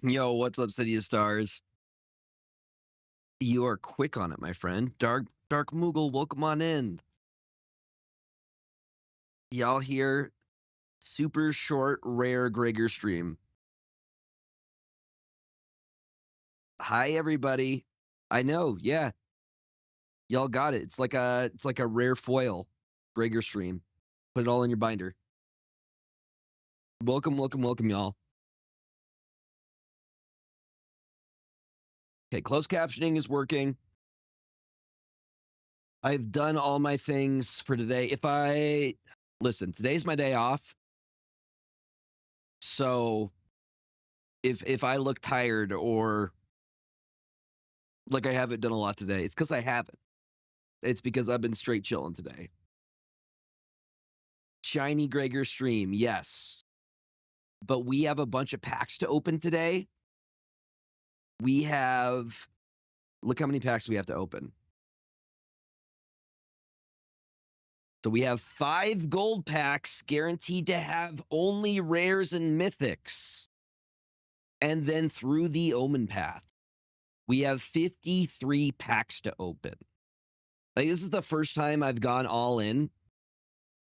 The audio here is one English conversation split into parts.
Yo, what's up, City of Stars? You are quick on it, my friend. Dark Moogle, welcome on in. Y'all here? Super short, rare Gregor stream. Hi, everybody. I know, yeah. Y'all got it. It's like a rare foil Gregor stream. Put it all in your binder. Welcome, y'all. Okay, closed captioning is working. I've done all my things for today. Listen, today's my day off. So if I look tired or like I haven't done a lot today, it's because I haven't. It's because I've been straight chilling today. Shiny Gregor stream, yes. But we have a bunch of packs to open today. Look how many packs we have to open. So we have 5 gold packs guaranteed to have only rares and mythics. And then through the Omenpath, we have 53 packs to open. Like, this is the first time I've gone all in.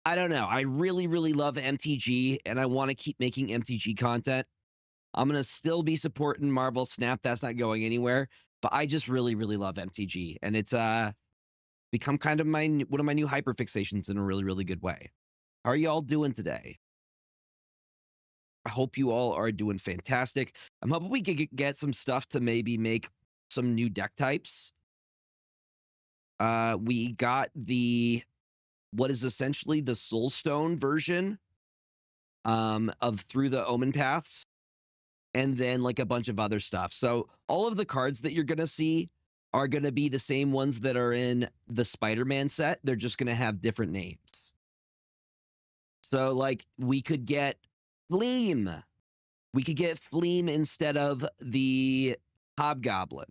I don't know. I really, really love MTG, and I want to keep making MTG content. I'm going to still be supporting Marvel Snap. That's not going anywhere. But I just really, really love MTG. And it's become kind of one of my new hyperfixations in a really, really good way. How are you all doing today? I hope you all are doing fantastic. I'm hoping we could get some stuff to maybe make some new deck types. We got what is essentially the Soulstone version of Through the Omenpaths, and then like a bunch of other stuff. So all of the cards that you're going to see are going to be the same ones that are in the Spider-Man set. They're just going to have different names. So like we could get Fleam. We could get Fleam instead of the Hobgoblin.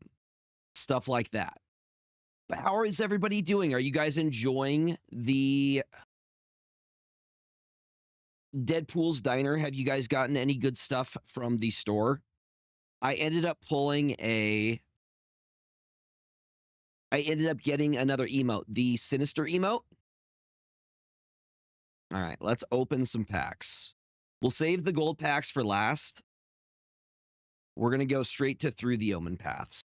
Stuff like that. But how is everybody doing? Are you guys enjoying the Deadpool's Diner? Have you guys gotten any good stuff from the store? I ended up getting another emote, the Sinister emote. All right, let's open some packs. We'll save the gold packs for last. We're going to go straight to Through the Omenpaths.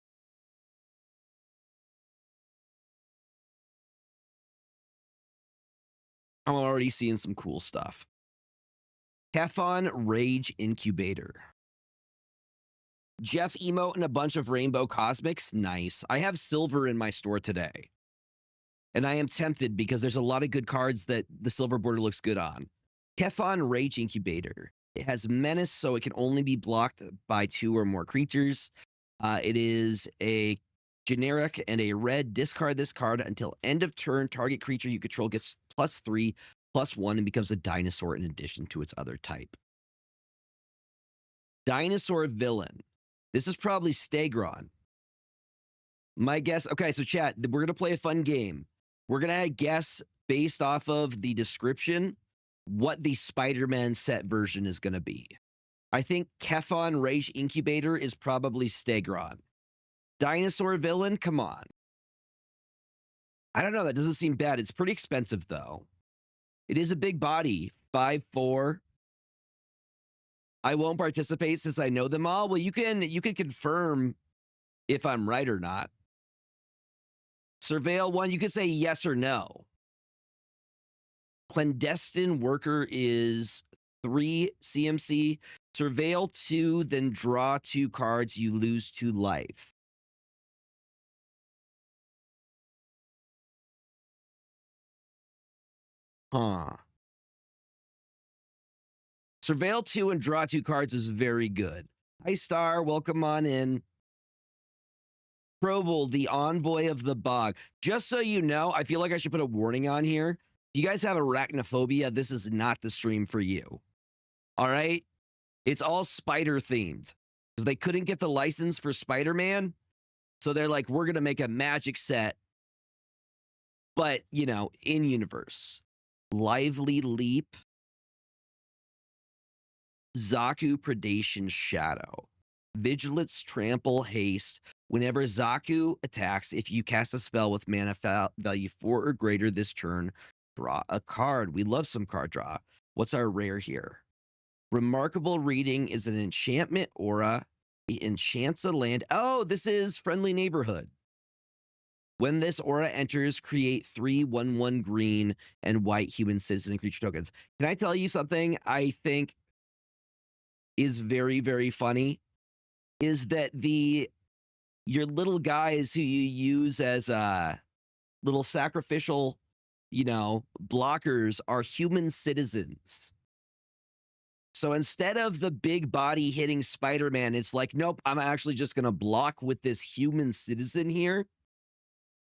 I'm already seeing some cool stuff. Kefon Rage Incubator. Jeff emote and a bunch of Rainbow Cosmics. Nice. I have silver in my store today. And I am tempted because there's a lot of good cards that the silver border looks good on. Kefon Rage Incubator. It has Menace, so it can only be blocked by 2 or more creatures. It is a generic and a red. Discard this card until end of turn. Target creature you control gets +3/+1 and becomes a dinosaur in addition to its other type. Dinosaur Villain. This is probably Stegron. My guess. Okay, so chat, we're going to play a fun game. We're going to guess based off of the description what the Spider-Man set version is going to be. I think Kefon Rage Incubator is probably Stegron. Dinosaur Villain, come on. I don't know. That doesn't seem bad. It's pretty expensive, though. It is a big body. 5'4". I won't participate since I know them all. Well, you can confirm if I'm right or not. Surveil 1, you can say yes or no. Clandestine Worker is 3 CMC. Surveil 2, then draw 2 cards. You lose 2 life. Huh. Surveil 2 and draw 2 cards is very good. Hi, Star. Welcome on in. Probel, the envoy of the bog. Just so you know, I feel like I should put a warning on here. If you guys have arachnophobia, this is not the stream for you. All right? It's all spider themed. Because they couldn't get the license for Spider-Man. So they're like, we're going to make a magic set. But, you know, in universe. Lively Leap. Zaku Predation Shadow. Vigilance Trample Haste. Whenever Zaku attacks, if you cast a spell with mana value 4 or greater this turn, draw a card. We love some card draw. What's our rare here? Remarkable Reading is an enchantment aura. It enchants a land. Oh, this is Friendly Neighborhood. When this aura enters, create 3/1/1 green and white human citizen creature tokens. Can I tell you something I think is very, very funny? Is that your little guys who you use as little sacrificial, you know, blockers are human citizens. So instead of the big body hitting Spider-Man, it's like, nope, I'm actually just going to block with this human citizen here.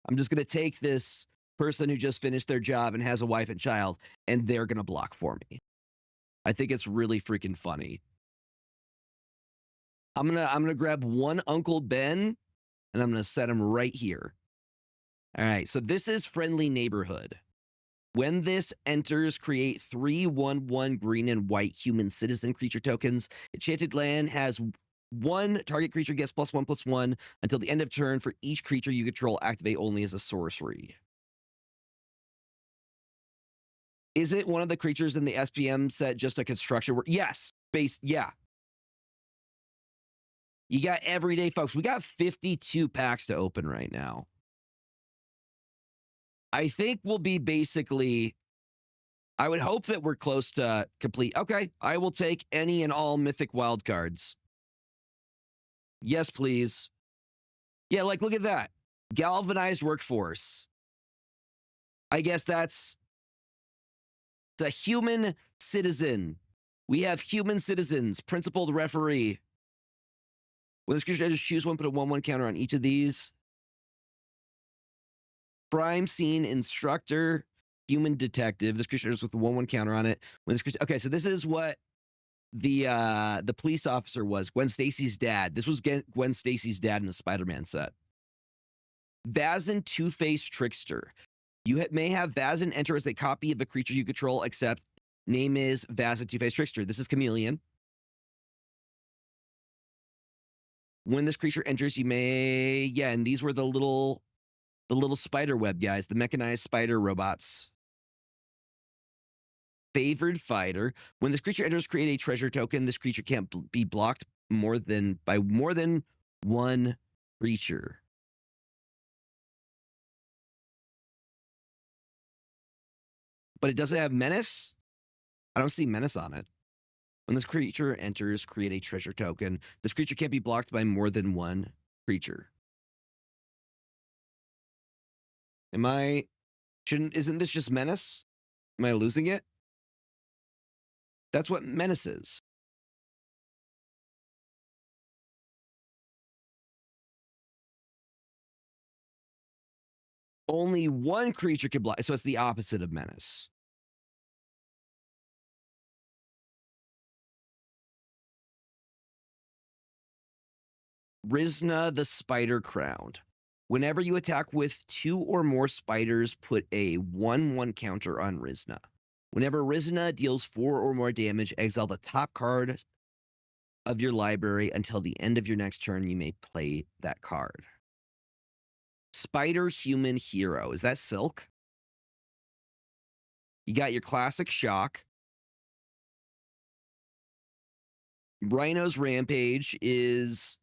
I'm just going to take this person who just finished their job and has a wife and child, and they're going to block for me. I think it's really freaking funny. I'm gonna grab one Uncle Ben, and I'm gonna set him right here. All right, so this is Friendly Neighborhood. When this enters, create 3/1/1 green and white human citizen creature tokens. Enchanted land has 1 target creature gets +1/+1 until the end of turn for each creature you control. Activate only as a sorcery. Is it one of the creatures in the SPM set just a construction? Yes, yeah. You got everyday folks. We got 52 packs to open right now. I think we'll be basically, I would hope that we're close to complete. Okay, I will take any and all mythic wildcards. Yes, please. Yeah, like, look at that. Galvanized workforce. I guess it's a human citizen. We have human citizens. Principled referee. When this creature, I just choose one, put a 1/1 counter on each of these. Crime scene instructor, human detective. This creature enters with a 1/1 counter on it. When this creature, okay, so this is what the police officer was. Gwen Stacy's dad. This was Gwen Stacy's dad in the Spider-Man set. Vazin Two-Faced Trickster. You may have Vazin enter as a copy of a creature you control, except name is Vazin Two-Faced Trickster. This is Chameleon. When this creature enters, you may, yeah, and these were the little spider web guys, the mechanized spider robots. Favored fighter. When this creature enters, create a treasure token. This creature can't be blocked by more than one creature. But it doesn't have menace? I don't see menace on it. When this creature enters, create a treasure token. This creature can't be blocked by more than one creature. Isn't this just menace? Am I losing it? That's what menace is. Only one creature can block, so it's the opposite of menace. Rizna the Spider Crowned. Whenever you attack with 2 or more spiders, put a 1/1 counter on Rizna. Whenever Rizna deals 4 or more damage, exile the top card of your library until the end of your next turn. You may play that card. Spider Human Hero. Is that Silk? You got your classic Shock. Rhino's Rampage is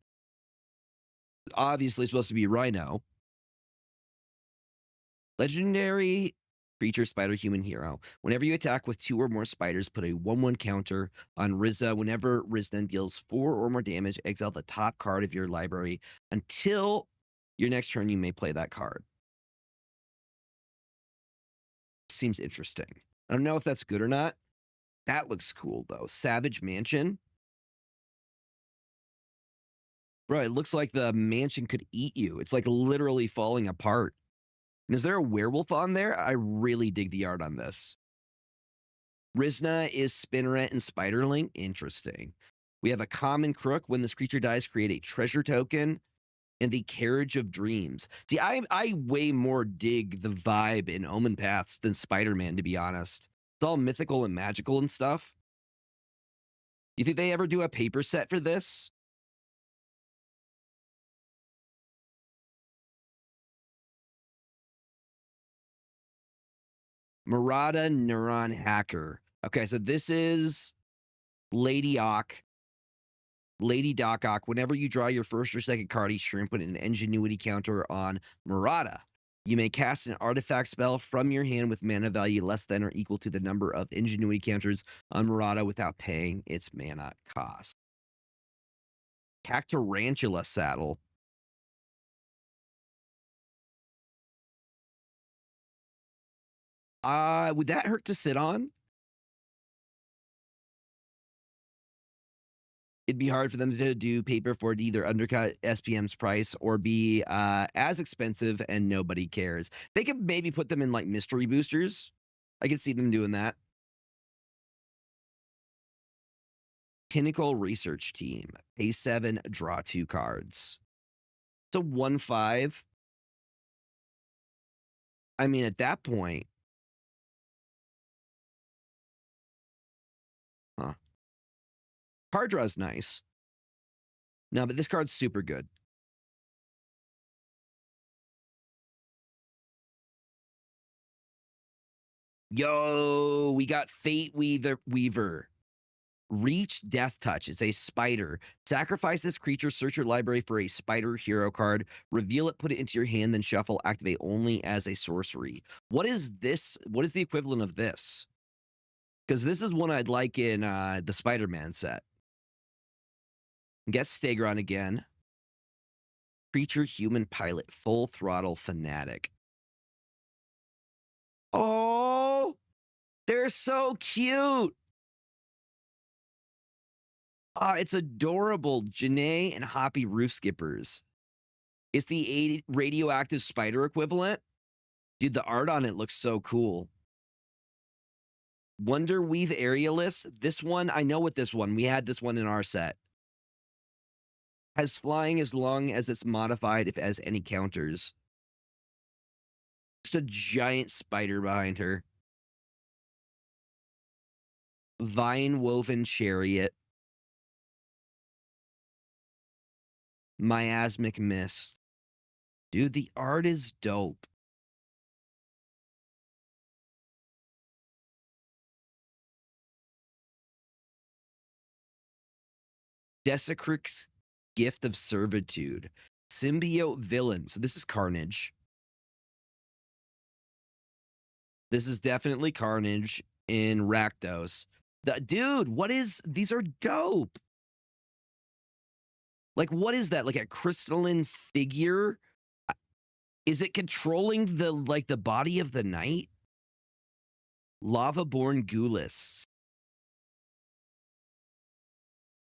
obviously supposed to be Rhino. Legendary creature Spider Human Hero. Whenever you attack with 2 or more spiders, put a 1/1 counter on Rizna. Whenever Rizna deals 4 or more damage, exile the top card of your library until your next turn. You may play that card. Seems interesting. I don't know if that's good or not. That looks cool, though. Savage Mansion. Bro, it looks like the mansion could eat you. It's like literally falling apart. And is there a werewolf on there? I really dig the art on this. Rizna is Spinneret and Spiderling. Interesting. We have a common crook. When this creature dies, create a treasure token and the Carriage of Dreams. See, I way more dig the vibe in Omenpaths than Spider-Man, to be honest. It's all mythical and magical and stuff. You think they ever do a paper set for this? Murata Neuron Hacker. Okay, so this is Lady Ock. Lady Doc Ock. Whenever you draw your first or second card each turn, put an ingenuity counter on Murata. You may cast an artifact spell from your hand with mana value less than or equal to the number of ingenuity counters on Murata without paying its mana cost. Cactarantula Saddle. Would that hurt to sit on? It'd be hard for them to do paper for it either undercut SPM's price or be as expensive and nobody cares. They could maybe put them in like mystery boosters. I could see them doing that. Pinnacle Research Team. Pay 7, draw 2 cards. It's a 1/5. I mean, at that point. Huh. Card draw is nice. No, but this card's super good. Yo, we got Fate Weaver. Reach Death Touch. It's a spider. Sacrifice this creature, search your library for a spider hero card, reveal it, put it into your hand, then shuffle, activate only as a sorcery. What is this? What is the equivalent of this? Because this is one I'd like in the Spider-Man set. Get Stegron again. Creature Human Pilot, Full Throttle Fanatic. Oh, they're so cute. It's adorable. Janae and Hoppy Roof Skippers. It's the radioactive spider equivalent. Dude, the art on it looks so cool. Wonder Weave Aerialist. This one, I know what this one. We had this one in our set. Has flying as long as it's modified if it has any counters. Just a giant spider behind her. Vine Woven Chariot. Miasmic Mist. Dude, the art is dope. Desecrix Gift of Servitude. Symbiote Villain. So this is Carnage. This is definitely Carnage in Rakdos. Dude, what is... These are dope. Like, what is that? Like a crystalline figure? Is it controlling the body of the knight? Lava-born Ghoulis.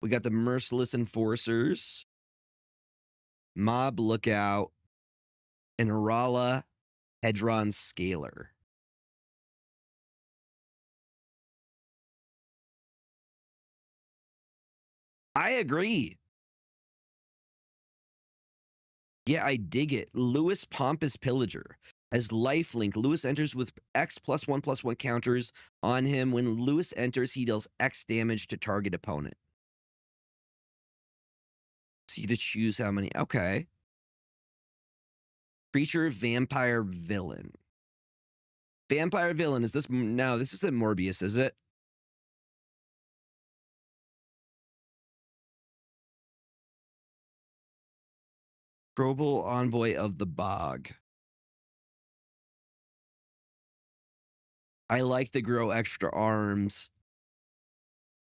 We got the Merciless Enforcers. Mob Lookout. And Arala Hedron Scaler. I agree. Yeah, I dig it. Lewis Pompous Pillager. As lifelink, Lewis enters with X +1/+1 counters on him. When Lewis enters, he deals X damage to target opponent. So you get to choose how many. Okay. Creature Vampire Villain. Vampire Villain, is this? No, this isn't Morbius, is it? Global Envoy of the Bog. I like the grow extra arms.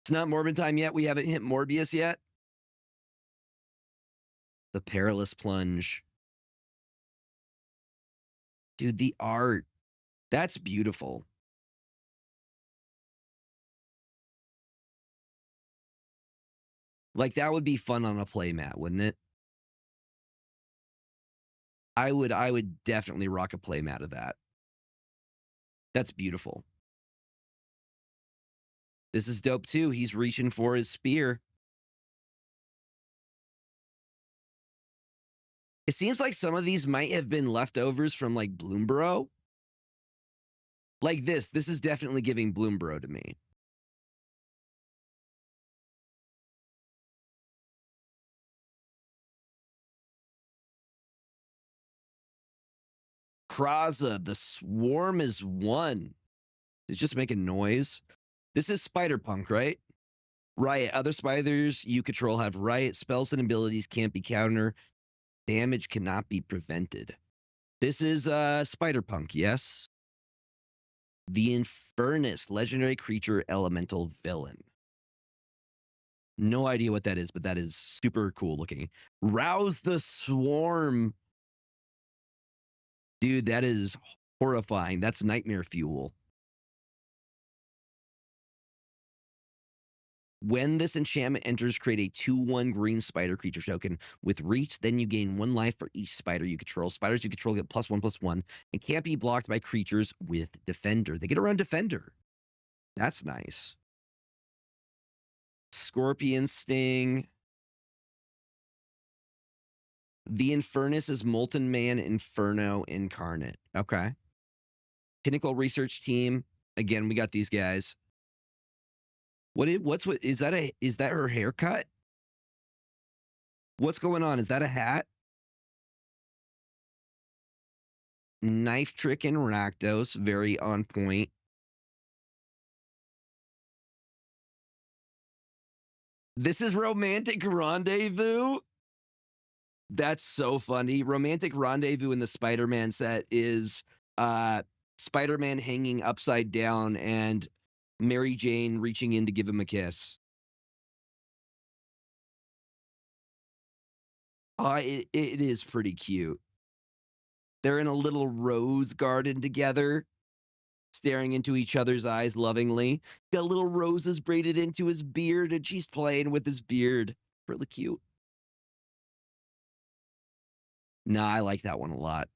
It's not Morbid time yet. We haven't hit Morbius yet. The Perilous Plunge. Dude, the art. That's beautiful. Like, that would be fun on a playmat, wouldn't it? I would definitely rock a playmat of that. That's beautiful. This is dope too. He's reaching for his spear. It seems like some of these might have been leftovers from like Bloomborough. Like this is definitely giving Bloomborough to me. Kraza, the swarm is one. It's just making noise. This is Spider-Punk, right? Riot. Other spiders you control have riot. Spells and abilities can't be counter. Damage cannot be prevented. This is Spider-Punk, yes? The Infernus, legendary creature, elemental villain. No idea what that is, but that is super cool looking. Rouse the Swarm. Dude, that is horrifying. That's nightmare fuel. When this enchantment enters, create a 2/1 green spider creature token with reach. Then you gain 1 life for each spider you control. Spiders you control get +1/+1 and can't be blocked by creatures with Defender. They get around Defender. That's nice. Scorpion Sting. The Infernus is Molten Man Inferno Incarnate. Okay. Pinnacle Research Team. Again, we got these guys. What's is that her haircut? What's going on? Is that a hat? Knife Trick and Rakdos, very on point. This is Romantic Rendezvous. That's so funny. Romantic Rendezvous in the Spider-Man set is Spider-Man hanging upside down and Mary Jane reaching in to give him a kiss. It is pretty cute. They're in a little rose garden together, staring into each other's eyes lovingly. Got little roses braided into his beard, and she's playing with his beard. Really cute. Nah, I like that one a lot.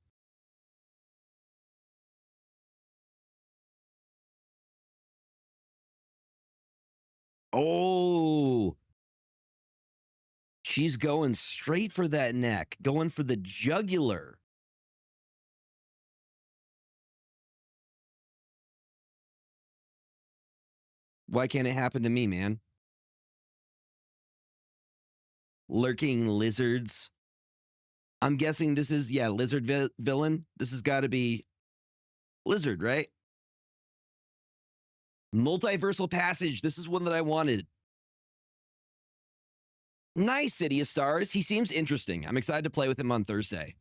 Oh, she's going straight for that neck, going for the jugular. Why can't it happen to me, man? Lurking lizards. I'm guessing this is, yeah, lizard villain. This has got to be lizard, right? Multiversal Passage. This is one that I wanted. Nice, City of Stars. He seems interesting. I'm excited to play with him on Thursday.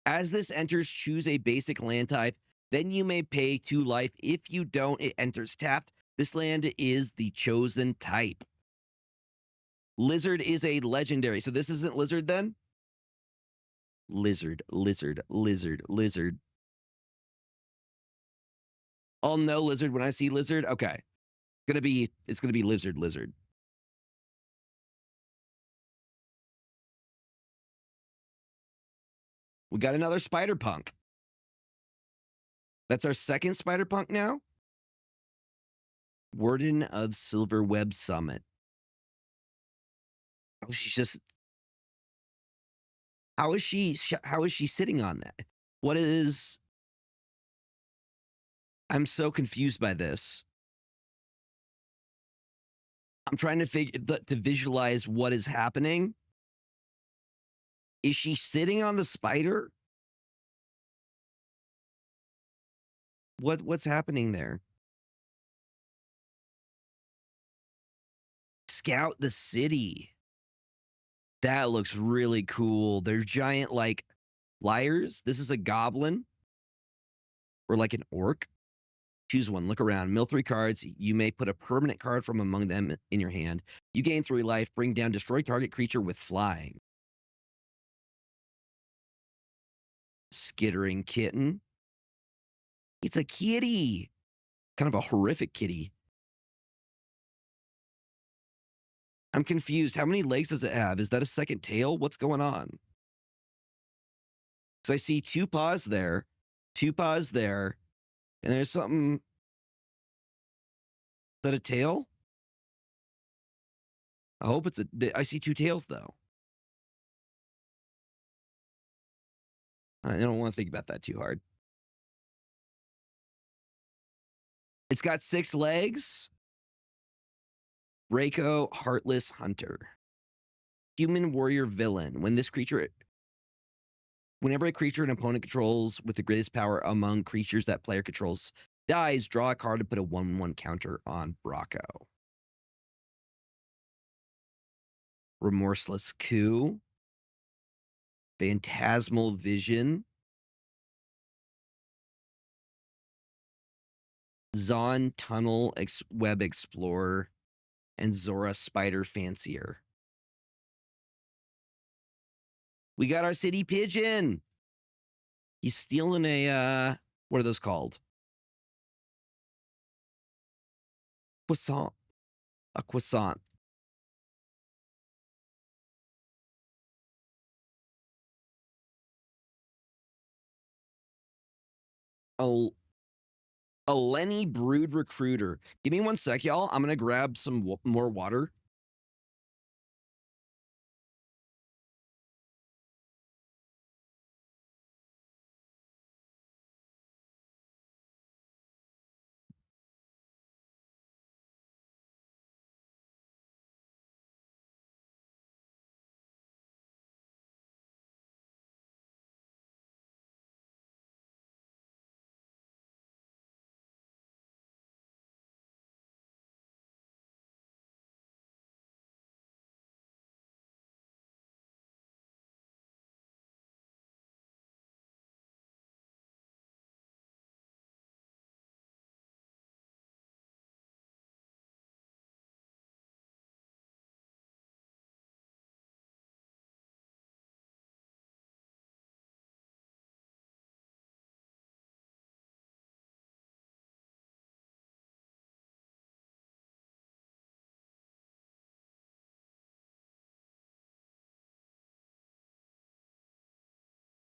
As this enters, choose a basic land type. Then you may pay 2 life. If you don't, it enters tapped. This land is the chosen type. Lizard is a legendary. So this isn't lizard then? Lizard, lizard, lizard, lizard. I'll know lizard when I see lizard. Okay. It's gonna be lizard, lizard. We got another Spider Punk. That's our second Spider Punk now. Warden of Silver Web Summit. Oh, she's just. How is she sitting on that? What is. I'm so confused by this. I'm trying to visualize what is happening. Is she sitting on the spider? What's happening there? Scout the city. That looks really cool. They're giant like flyers. This is a goblin or like an orc. Choose one. Look around. Mill 3 cards. You may put a permanent card from among them in your hand. You gain 3 life. Bring down destroy target creature with flying. Skittering kitten. It's a kitty. Kind of a horrific kitty. I'm confused. How many legs does it have? Is that a second tail? What's going on? So I see 2 paws there, 2 paws there, and there's something. Is that a tail? I hope it's I see 2 tails though. I don't want to think about that too hard. It's got 6 legs. Reiko, Heartless Hunter. Human warrior villain. Whenever a creature an opponent controls with the greatest power among creatures that player controls dies, draw a card and put a 1/1 counter on Bracco. Remorseless Coup. Phantasmal Vision. Zon Tunnel Web Explorer. And Zora Spider Fancier. We got our city pigeon. He's stealing a, what are those called? Croissant. A croissant. A Lenny Brood Recruiter. Give me 1 sec, y'all. I'm going to grab some more water.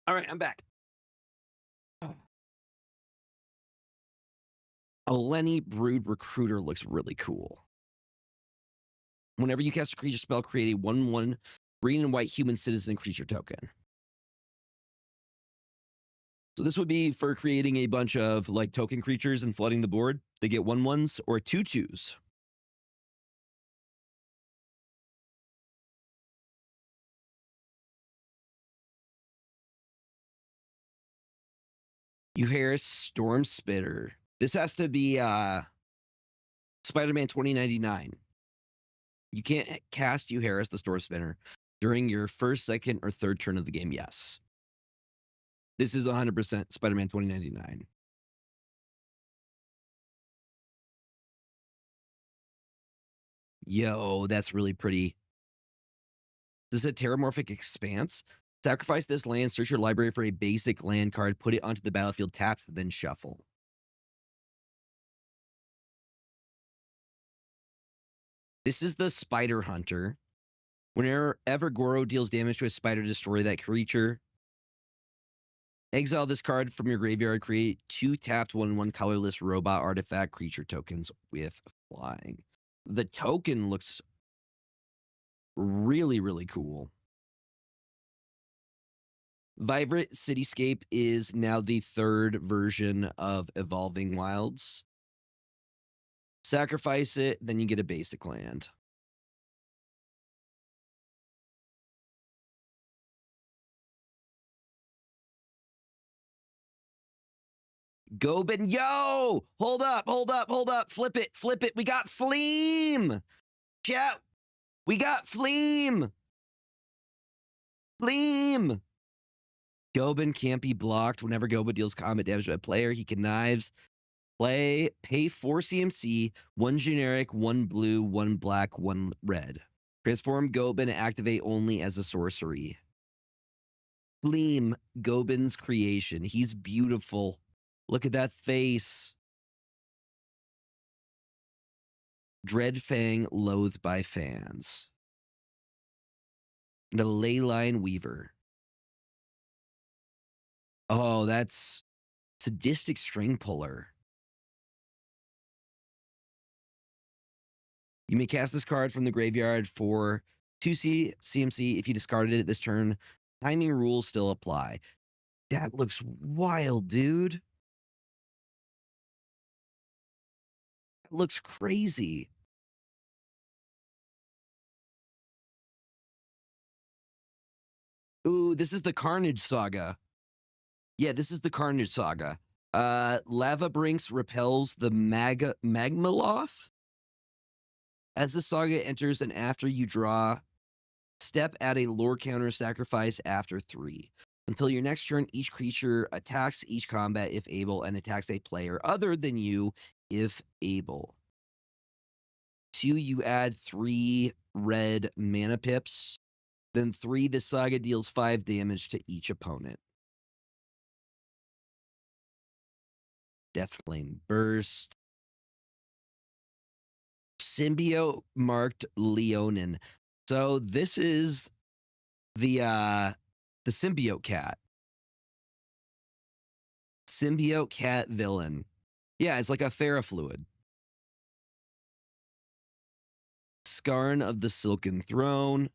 All right, I'm back. A Lenny Brood Recruiter looks really cool. Whenever you cast a creature spell, create a 1/1 green and white human citizen creature token. So this would be for creating a bunch of like token creatures and flooding the board. They get 1/1s or 2/2s. Euharis Storm Spitter. This has to be Spider-Man 2099. You can't cast Euharis the Storm Spitter during your first, second, or third turn of the game. Yes. This is 100% Spider-Man 2099. Yo, that's really pretty. This is a Terramorphic Expanse. Sacrifice this land, search your library for a basic land card, put it onto the battlefield tapped, then shuffle. This is the Spider Hunter. Whenever Goro deals damage to a spider, destroy that creature. Exile this card from your graveyard. Create 2 tapped 1/1 colorless robot artifact creature tokens with flying. The token looks really, really cool. Vibrant Cityscape is now the 3rd version of Evolving Wilds. Sacrifice it, then you get a basic land. Gobin, yo! Hold up. Flip it. We got Fleam! Chat, we got Fleam! Fleam! Gobin can't be blocked. Whenever Gobin deals combat damage to a player, he connives. Pay 4 CMC, 1 generic, 1 blue, 1 black, 1 red. Transform Gobin, activate only as a sorcery. Fleam, Gobin's creation. He's beautiful. Look at that face. Dreadfang, loathed by fans. The Leyline Weaver. Oh, that's Sadistic String Puller. You may cast this card from the graveyard for 2C CMC. If you discarded it this turn, timing rules still apply. That looks wild, dude. That looks crazy. Ooh, this is the Carnage Saga. Yeah, this is the Carnage Saga. Lava Brinks repels the Magmaloth. As the saga enters and after you draw, step add a lore counter sacrifice after 3. Until your next turn, each creature attacks each combat if able and attacks a player other than you if able. 2, you add 3 red mana pips. Then 3, the saga deals 5 damage to each opponent. Deathflame Burst. Symbiote marked Leonin. So this is the symbiote cat. Symbiote cat villain. Yeah, it's like a ferrofluid. Skarn of the Silken Throne.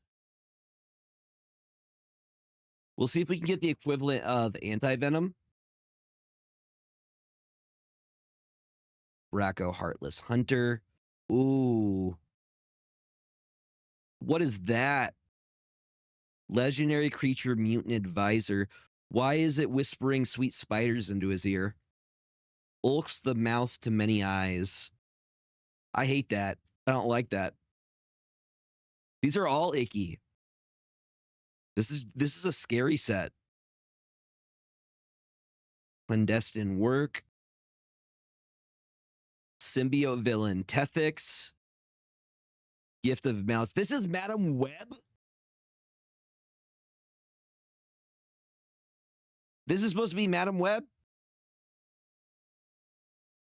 We'll see if we can get the equivalent of Anti-Venom. Bracco Heartless Hunter. Ooh. What is that? Legendary creature mutant advisor. Why is it whispering sweet spiders into his ear? Ulks the mouth to many eyes. I hate that. I don't like that. These are all icky. This is a scary set. Clandestine Work. Symbiote Villain. Tethix. Gift of Malice. This is Madam Web? This is supposed to be Madam Web?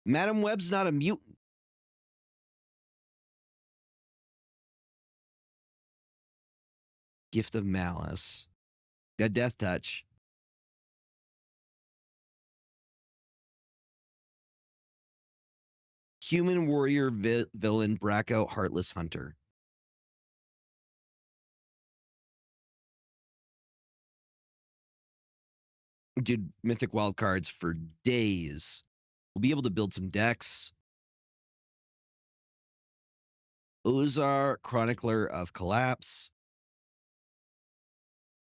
Madam Web's not a mutant. Gift of Malice. Got Death Touch. Human Warrior Villain Bracco Heartless Hunter. Dude, Mythic Wildcards for days. We'll be able to build some decks. Ozar, Chronicler of Collapse.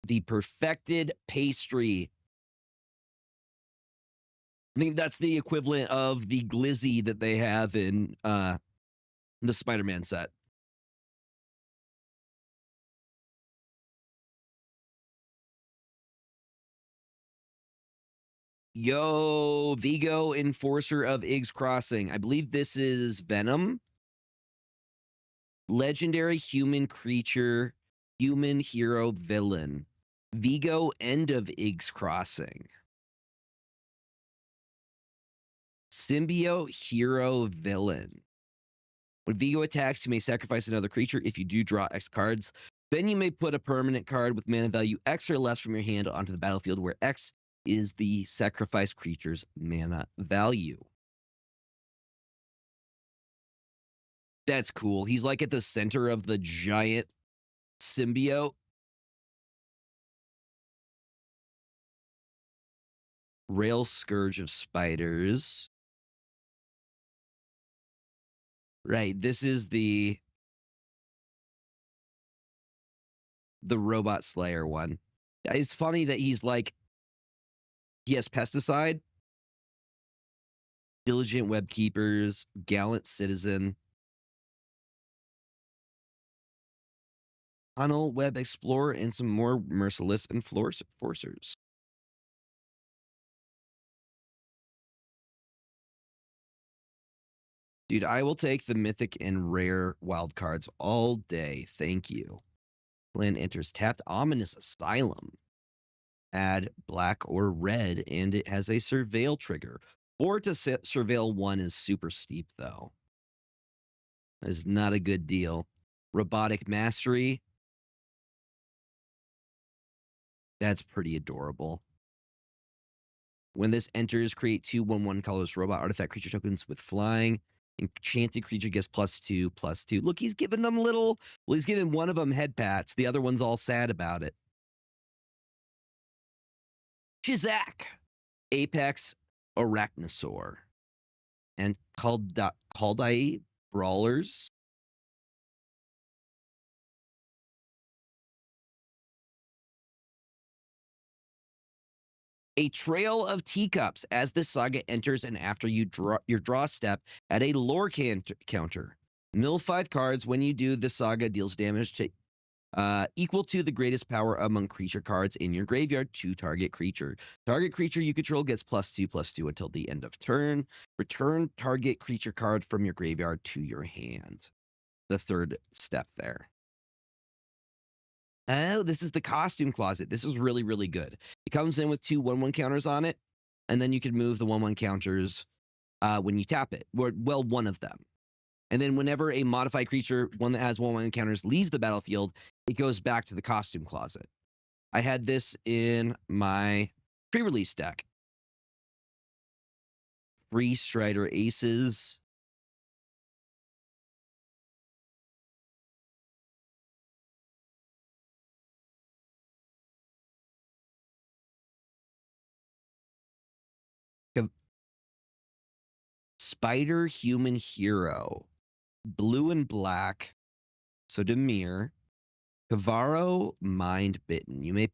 The Perfected Pastry. I think that's the equivalent of the Glizzy that they have in the Spider-Man set. Yo, Vigo, Enforcer of Iggs Crossing. I believe this is Venom. Legendary human creature, human hero villain. Vigo, end of Iggs Crossing. Symbiote hero villain. When Vigo attacks, you may sacrifice another creature. If you do, draw X cards. Then you may put a permanent card with mana value X or less from your hand onto the battlefield, where X is the sacrifice creature's mana value. That's cool. He's like at the center of the giant symbiote. Rail Scourge of Spiders. Right, this is the Robot Slayer one. It's funny that he's like, he has Pesticide, Diligent Web Keepers, Gallant Citizen, Tunnel Web Explorer, and some more Merciless Enforcers. Dude, I will take the mythic and rare wild cards all day. Thank you. Land enters tapped. Ominous Asylum. Add black or red, and it has a surveil trigger. 4 to surveil 1 is super steep, though. That is not a good deal. Robotic Mastery. That's pretty adorable. When this enters, create 2/1/1 colorless robot artifact creature tokens with flying. Enchanted creature gets +2/+2. Look, he's giving them little. Well, he's giving one of them head pats. The other one's all sad about it. Chizak, Apex Arachnosaur, and Kaldai Brawlers. A trail of teacups as this saga enters and after you draw your draw step at a lore counter. Mill 5 cards. When you do, this saga deals damage to equal to the greatest power among creature cards in your graveyard to target creature. Target creature you control gets +2/+2 until the end of turn. Return target creature card from your graveyard to your hand. The third step there. Oh, this is the costume closet. This is really, really good. It comes in with 2 1/1 counters on it, and then you can move the 1/1 counters when you tap it. Well, one of them. And then whenever a modified creature, one that has 1/1 counters, leaves the battlefield, it goes back to the costume closet. I had this in my pre-release deck. Free Strider Aces. Spider Human Hero. Blue and black. So Demir. Kavaro Mind Bitten. You may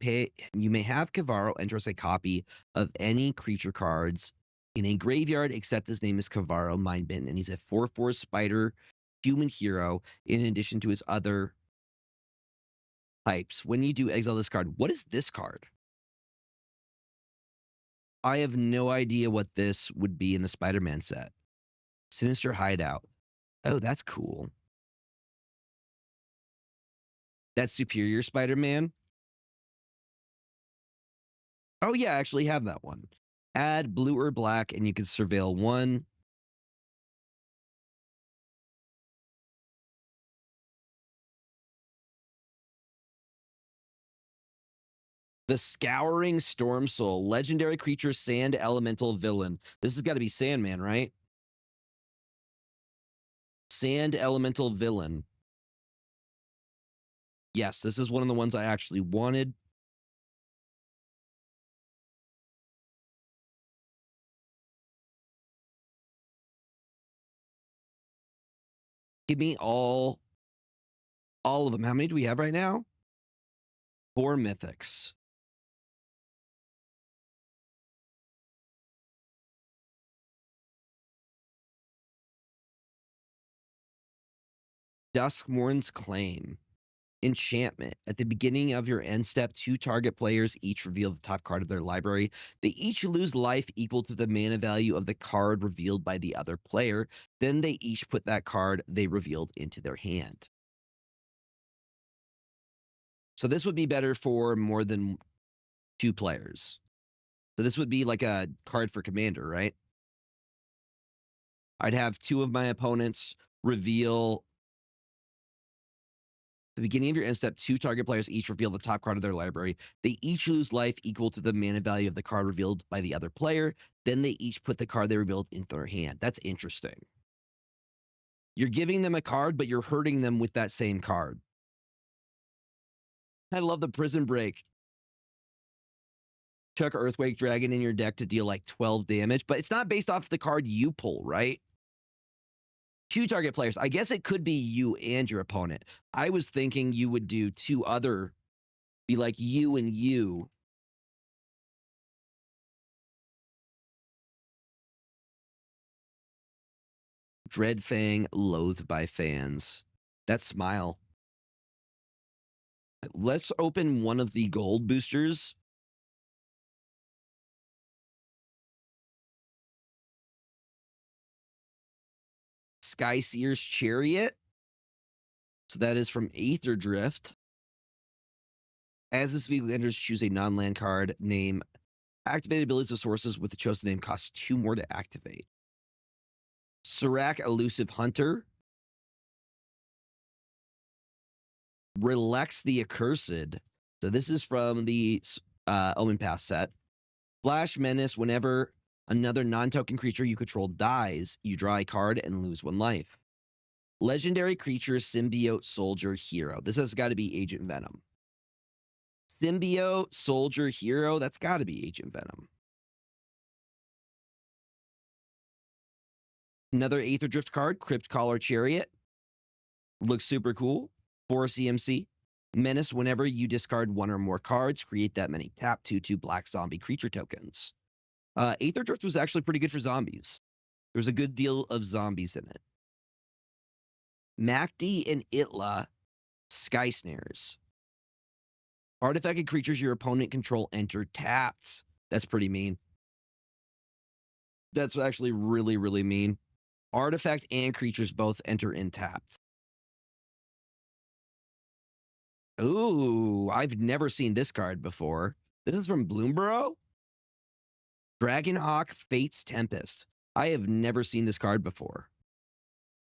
have Kavaro enter as a copy of any creature cards in a graveyard, except his name is Kavaro Mind Bitten, and he's a 4/4 spider human hero in addition to his other types. When you do exile this card, what is this card? I have no idea what this would be in the Spider-Man set. Sinister Hideout. Oh, that's cool. That's Superior Spider-Man. Oh, yeah, I actually have that one. Add blue or black, and you can surveil 1. The Scouring Storm Soul. Legendary creature, sand elemental villain. This has got to be Sandman, right? Sand elemental villain. Yes, this is one of the ones I actually wanted. Give me all of them. How many do we have right now? 4 mythics. Duskmourn's Claim. Enchantment. At the beginning of your end step, 2 target players each reveal the top card of their library. They each lose life equal to the mana value of the card revealed by the other player. Then they each put that card they revealed into their hand. So this would be better for more than 2 players. So this would be like a card for Commander, right? I'd have 2 of my opponents reveal the beginning of your end step, 2 target players each reveal the top card of their library. They each lose life equal to the mana value of the card revealed by the other player. Then they each put the card they revealed into their hand. That's interesting. You're giving them a card, but you're hurting them with that same card. I love the Prison Break. Chuck Earthquake Dragon in your deck to deal like 12 damage, but it's not based off the card you pull, right? 2 target players. I guess it could be you and your opponent. I was thinking you would do 2 other, be like you and you. Dreadfang, loathed by fans. That smile. Let's open one of the gold boosters. Skyseer's Chariot. So that is from Aether Drift. As this vehicle enters, choose a non-land card. Name activated abilities of sources with the chosen name costs 2 more to activate. Serac Elusive Hunter. Relax the Accursed. So this is from the Omenpath set. Flash Menace, whenever another non-token creature you control dies, you draw a card and lose 1 life. Legendary creature, Symbiote, Soldier, Hero. This has got to be Agent Venom. Symbiote, Soldier, Hero. That's got to be Agent Venom. Another Aether Drift card, Crypt Collar Chariot. Looks super cool. 4 CMC. Menace, whenever you discard 1 or more cards, create that many. Tap 2/2 black zombie creature tokens. Aether Drift was actually pretty good for zombies. There was a good deal of zombies in it. Macdi and Itla, Sky Snares. Artifacted creatures your opponent control enter tapped. That's pretty mean. That's actually really, really mean. Artifact and creatures both enter in tapped. Ooh, I've never seen this card before. This is from Bloomborough? Dragonhawk Fate's Tempest. I have never seen this card before.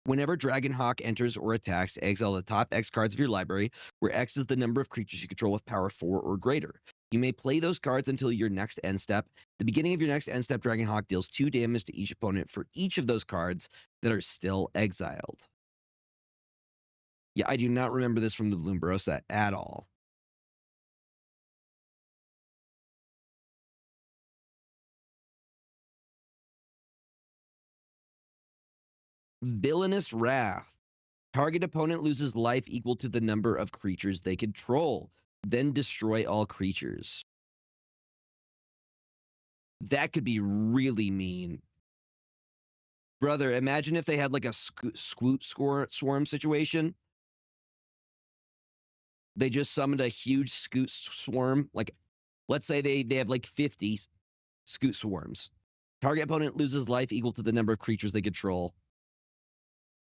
Whenever Dragonhawk enters or attacks, exile the top X cards of your library, where X is the number of creatures you control with power 4 or greater. You may play those cards until your next end step. At the beginning of your next end step, Dragonhawk deals 2 damage to each opponent for each of those cards that are still exiled. Yeah, I do not remember this from the Bloomborough set at all. Villainous Wrath. Target opponent loses life equal to the number of creatures they control. Then destroy all creatures. That could be really mean. Brother, imagine if they had like a Scoot Swarm situation. They just summoned a huge Scoot Swarm. Like, let's say they have like 50 Scoot Swarms. Target opponent loses life equal to the number of creatures they control.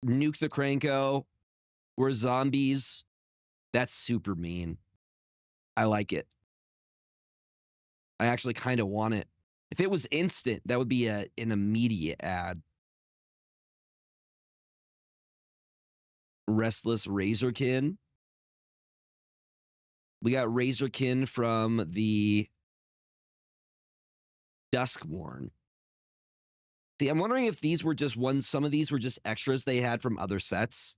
Nuke the Cranko. We're zombies. That's super mean. I like it. I actually kind of want it. If it was instant, that would be an immediate ad. Restless Razorkin. We got Razorkin from the Duskworn. See, I'm wondering if these were just ones, some of these were just extras they had from other sets.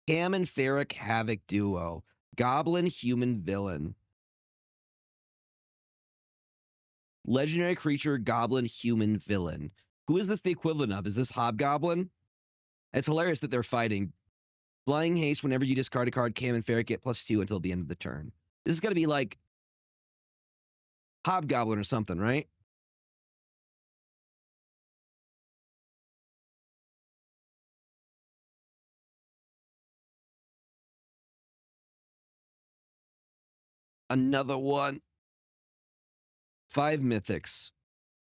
Cam and Ferric Havoc Duo. Goblin Human Villain. Legendary creature Goblin Human Villain. Who is this the equivalent of? Is this Hobgoblin? It's hilarious that they're fighting. Flying Haste, whenever you discard a card, Cam and Ferric get +2 until the end of the turn. This is going to be like Hobgoblin or something, right? Another one. 5 Mythics.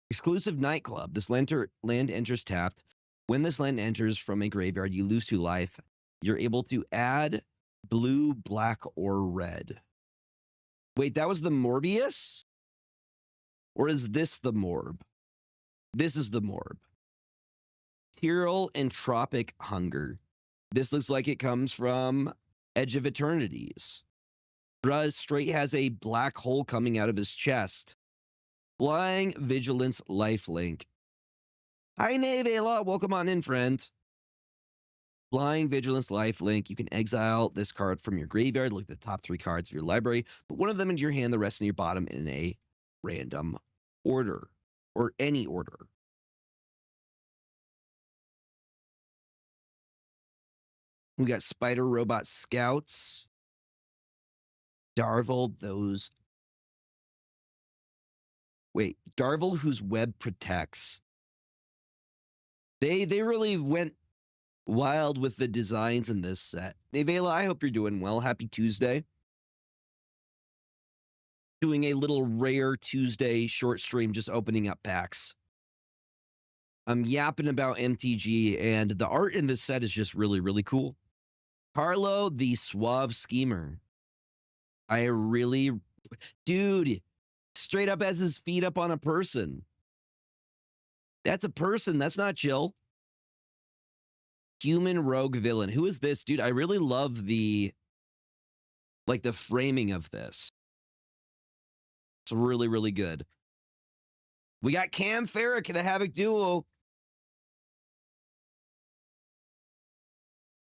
Exclusive Nightclub. This land enters tapped. When this land enters from a graveyard, you lose 2 life. You're able to add blue, black, or red. Wait, that was the Morbius? Or is this the Morb? This is the Morb. Tyrell Entropic Hunger. This looks like it comes from Edge of Eternities. Bruh straight has a black hole coming out of his chest. Flying Vigilance Lifelink. Hi, Nevela. Welcome on in, friend. Flying Vigilance Lifelink. You can exile this card from your graveyard. Look at the top 3 cards of your library. Put one of them into your hand, the rest in your bottom in a random order. Or any order. We got Spider Robot Scouts. Darvel, those. Wait, Darvel, whose web protects. They really went wild with the designs in this set. Nevela, I hope you're doing well. Happy Tuesday. Doing a little rare Tuesday short stream, just opening up packs. I'm yapping about MTG, and the art in this set is just really, really cool. Carlo, the Suave Schemer. I really... Dude, straight up has his feet up on a person. That's a person. That's not chill. Human Rogue Villain. Who is this? Dude, I really love the Like the framing of this. It's really, really good. We got Cam Farrick, the Havoc Duo.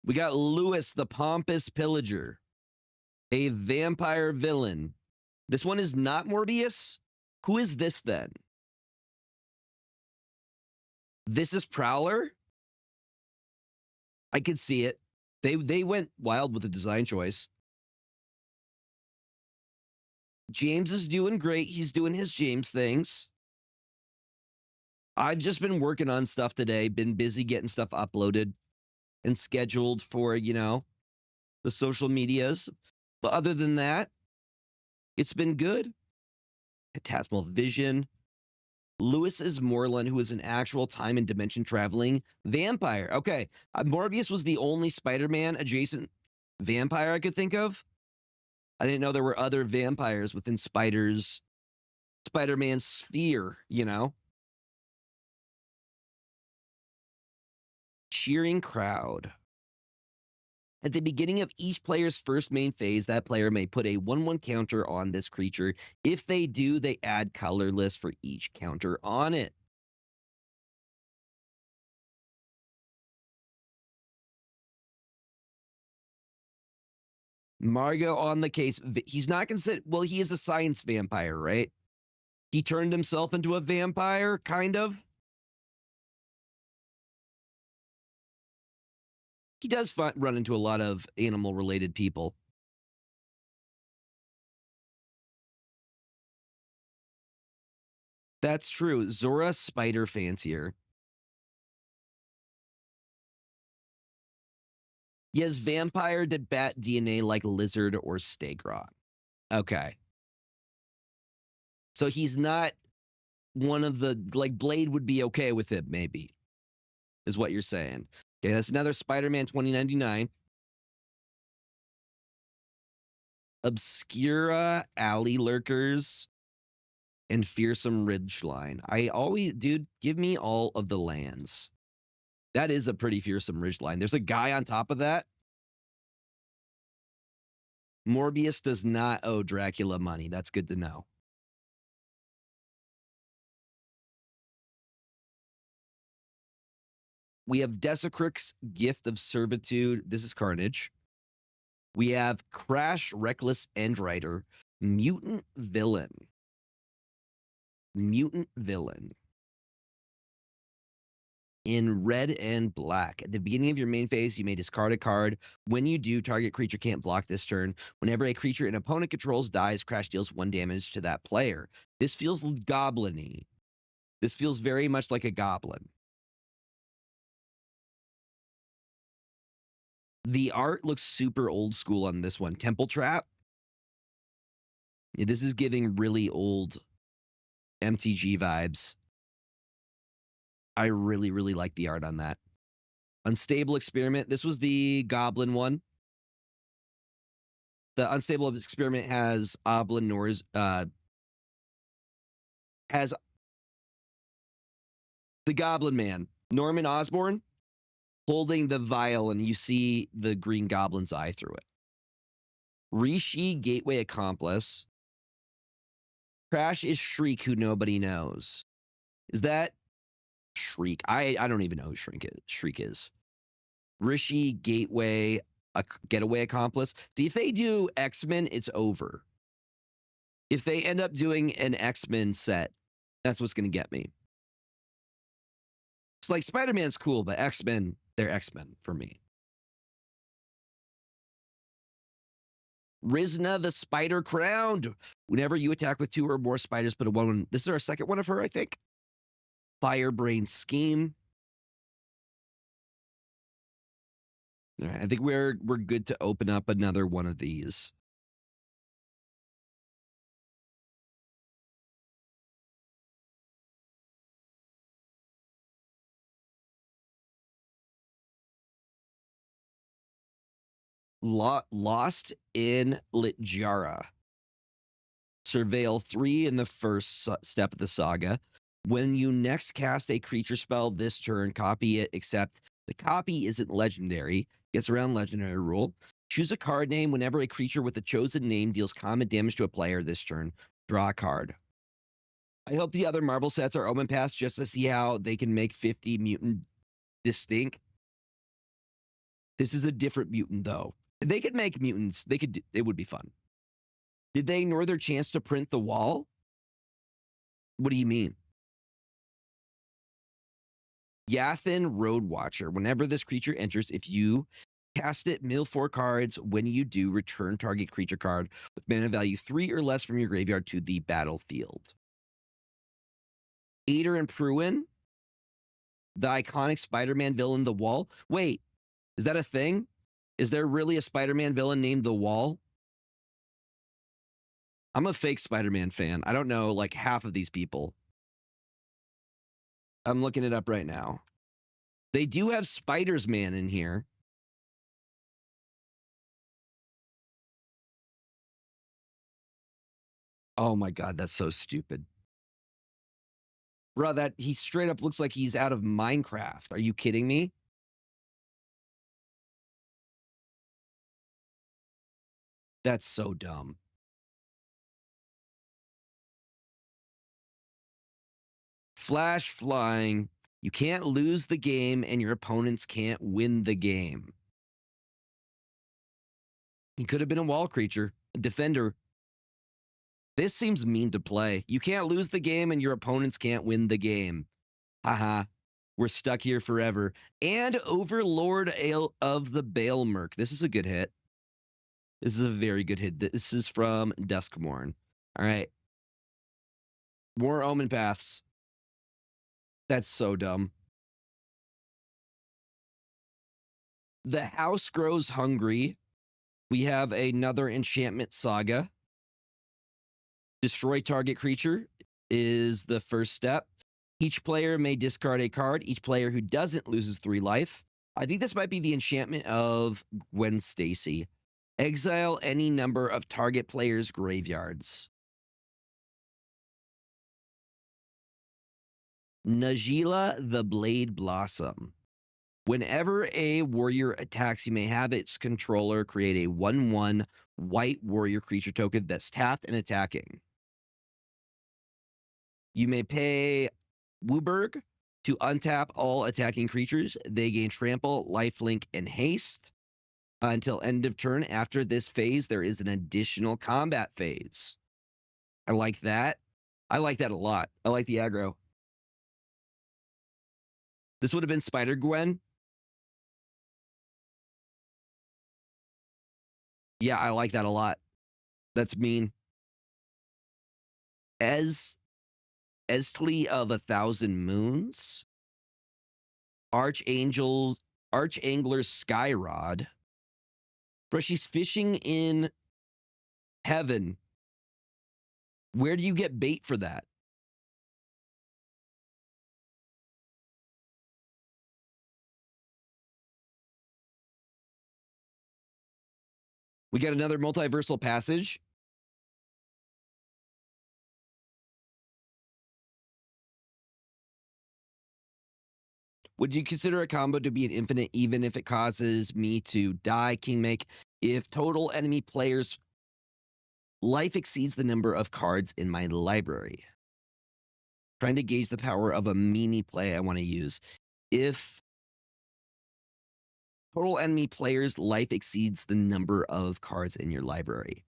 We got Lewis, the Pompous Pillager, a vampire villain. This one is not Morbius. Who is this then? This is Prowler. I could see it. They went wild with the design choice. James is doing great. He's doing his James things. I've just been working on stuff today, been busy getting stuff uploaded and scheduled for, the social medias. But other than that, it's been good. Phantasmal Vision. Lewis is Moreland, who is an actual time and dimension traveling vampire. Okay, Morbius was the only Spider-Man adjacent vampire I could think of. I didn't know there were other vampires within Spider-Man's sphere, Cheering crowd. At the beginning of each player's first main phase, that player may put a 1/1 counter on this creature. If they do, they add colorless for each counter on it. Margot on the case. He's not considered, well, he is a science vampire, right? He turned himself into a vampire, kind of. He does run into a lot of animal-related people. That's true. Zora Spider Fancier. He has vampire to bat DNA like Lizard or Stegron. Okay. So he's not one of the, like, Blade would be okay with it, maybe, is what you're saying. Okay, that's another Spider-Man 2099. Obscura Alley Lurkers and Fearsome Ridgeline. Dude, give me all of the lands. That is a pretty fearsome ridgeline. There's a guy on top of that. Morbius does not owe Dracula money. That's good to know. We have Desacrix, Gift of Servitude. This is Carnage. We have Crash, Reckless Endwriter, Mutant Villain. Mutant Villain. In red and black. At the beginning of your main phase, you may discard a card. When you do, target creature can't block this turn. Whenever a creature an opponent controls dies, Crash deals 1 damage to that player. This feels goblin-y. This feels very much like a goblin. The art looks super old school on this one. Temple Trap. This is giving really old MTG vibes. I really, really like the art on that. Unstable Experiment. This was the Goblin one. The Unstable Experiment has Oblin Nors, has the Goblin Man, Norman Osborn, holding the vial, and you see the green goblin's eye through it. Rishi, Gateway Accomplice. Crash is Shriek, who nobody knows. Is that Shriek? I don't even know who Shriek is. Rishi, Gateway, Getaway Accomplice. See, if they do X-Men, it's over. If they end up doing an X-Men set, that's what's going to get me. It's like Spider-Man's cool, but X-Men, they're X-Men for me. Rizna, the Spider Crowned. Whenever you attack with 2 or more spiders, put a 1/1. This is our second one of her, I think. Firebrain Scheme. All right, I think we're good to open up another one of these. Lost in Litjara. Surveil 3 in the first step of the saga. When you next cast a creature spell this turn, copy it, except the copy isn't legendary. Gets around legendary rule. Choose a card name. Whenever a creature with a chosen name deals common damage to a player this turn, draw a card. I hope the other Marvel sets are Omenpaths just to see how they can make 50 mutant distinct. This is a different mutant, though. They could make mutants. It would be fun. Did they ignore their chance to print the wall? What do you mean? Yathin Road Watcher. Whenever this creature enters, if you cast it, mill 4 cards. When you do, return target creature card with mana value 3 or less from your graveyard to the battlefield. Ader and Pruin, the iconic Spider-Man villain, The Wall. Wait, is that a thing? Is there really a Spider-Man villain named The Wall? I'm a fake Spider-Man fan. I don't know like half of these people. I'm looking it up right now. They do have Spider-Man in here. Oh my God, that's so stupid. Bro, that he straight up looks like he's out of Minecraft. Are you kidding me? That's so dumb. Flash flying. You can't lose the game and your opponents can't win the game. He could have been a wall creature, a defender. This seems mean to play. You can't lose the game and your opponents can't win the game. Haha. We're stuck here forever. And Overlord of the Baelmerk. This is a good hit. This is a very good hit. This is from Duskmourn. All right. More Omenpaths. That's so dumb. The house grows hungry. We have another enchantment saga. Destroy target creature is the first step. Each player may discard a card. Each player who doesn't loses 3 life. I think this might be the enchantment of Gwen Stacy. Exile any number of target players' graveyards. Najila the Blade Blossom. Whenever a warrior attacks, you may have its controller create a 1/1 white warrior creature token that's tapped and attacking. You may pay Wooburg to untap all attacking creatures. They gain trample, lifelink, and haste until end of turn. After this phase, there is an additional combat phase. I like that. I like that a lot. I like the aggro. This would have been Spider-Gwen. Yeah, I like that a lot. That's mean. Estly of 1,000 Moons. Archangler's Skyrod. Bro, she's fishing in heaven. Where do you get bait for that? We got another multiversal passage. Would you consider a combo to be an infinite even if it causes me to die? Kingmake, if total enemy players' life exceeds the number of cards in my library. Trying to gauge the power of a mini play I want to use. If total enemy players' life exceeds the number of cards in your library.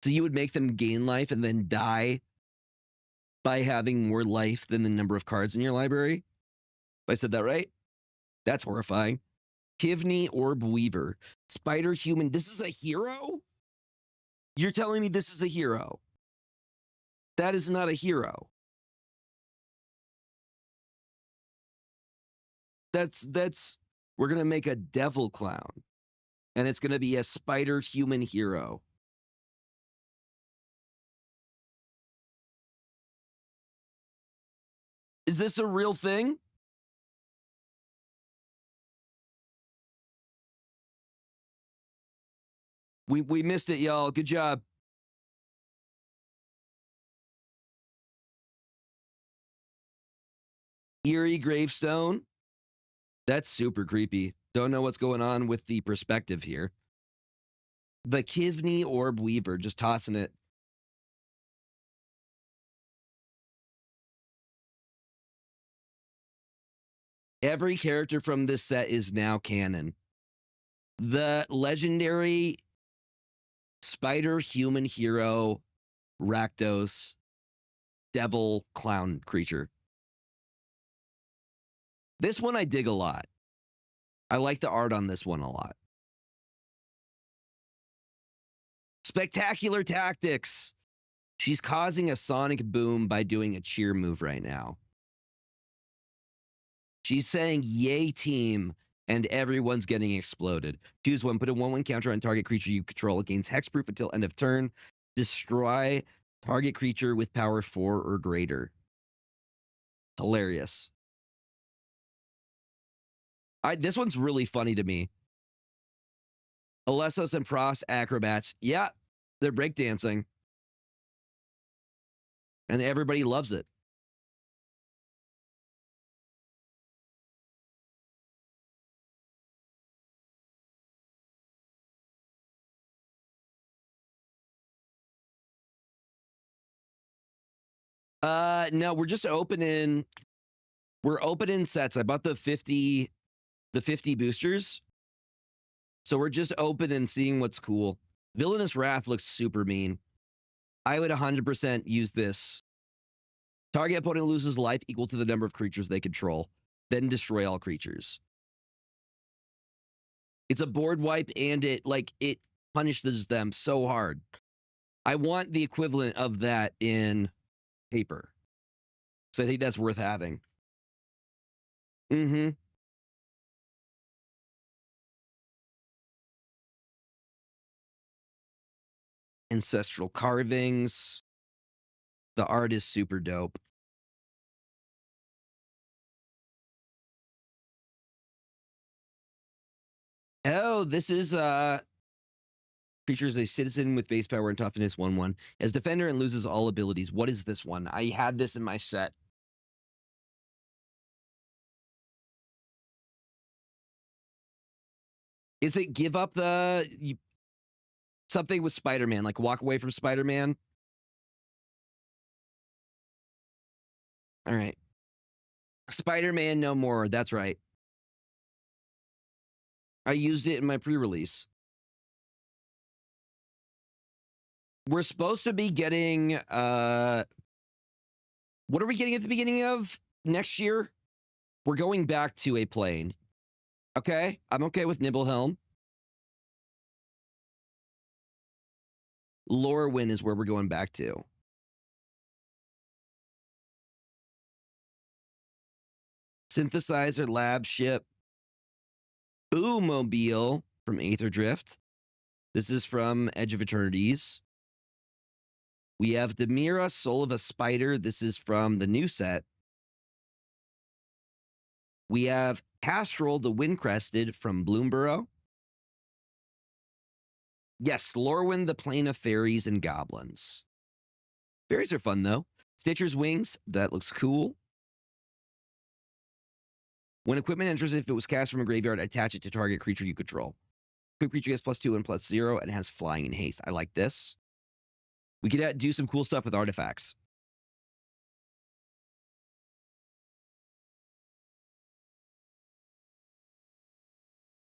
So you would make them gain life and then die by having more life than the number of cards in your library? If I said that right? That's horrifying. Kivney Orb Weaver. Spider Human. This is a hero? You're telling me this is a hero? That is not a hero. We're going to make a devil clown. And it's going to be a spider human hero. Is this a real thing? We missed it, y'all. Good job. Eerie Gravestone. That's super creepy. Don't know what's going on with the perspective here. The Kivney Orb Weaver, just tossing it. Every character from this set is now canon. The legendary spider human hero Rakdos devil clown creature. This one I dig a lot. I like the art on this one a lot. Spectacular Tactics. She's causing a sonic boom by doing a cheer move right now. She's saying, yay, team, and everyone's getting exploded. Choose one, put a 1/1 counter on target creature you control. It gains hexproof until end of turn. Destroy target creature with power 4 or greater. Hilarious. This one's really funny to me. Alessos and Pros acrobats. Yeah, they're breakdancing. And everybody loves it. No, we're just opening. We're opening sets. I bought the 50 boosters. So we're just opening, seeing what's cool. Villainous Wrath looks super mean. I would 100% use this. Target opponent loses life equal to the number of creatures they control. Then destroy all creatures. It's a board wipe, and it punishes them so hard. I want the equivalent of that in paper. So I think that's worth having. Mm-hmm. Ancestral carvings. The art is super dope. Oh, this is creature is a citizen with base power and toughness 1/1. As defender and loses all abilities. What is this one? I had this in my set. Is it give up something with Spider-Man, like walk away from Spider-Man? All right. Spider-Man no more. That's right. I used it in my pre-release. We're supposed to be getting what are we getting at the beginning of next year? We're going back to a plane. Okay, I'm okay with Nibblehelm. Lorwyn is where we're going back to. Synthesizer lab ship. Boomobile from Aether Drift. This is from Edge of Eternities. We have Demira, Soul of a Spider. This is from the new set. We have Castrol, the Windcrested from Bloomborough. Yes, Lorwyn, the Plane of Fairies and Goblins. Fairies are fun, though. Stitcher's Wings, that looks cool. When equipment enters, if it was cast from a graveyard, attach it to target creature you control. Quick creature gets +2 and +0 and has flying and haste. I like this. We could do some cool stuff with artifacts.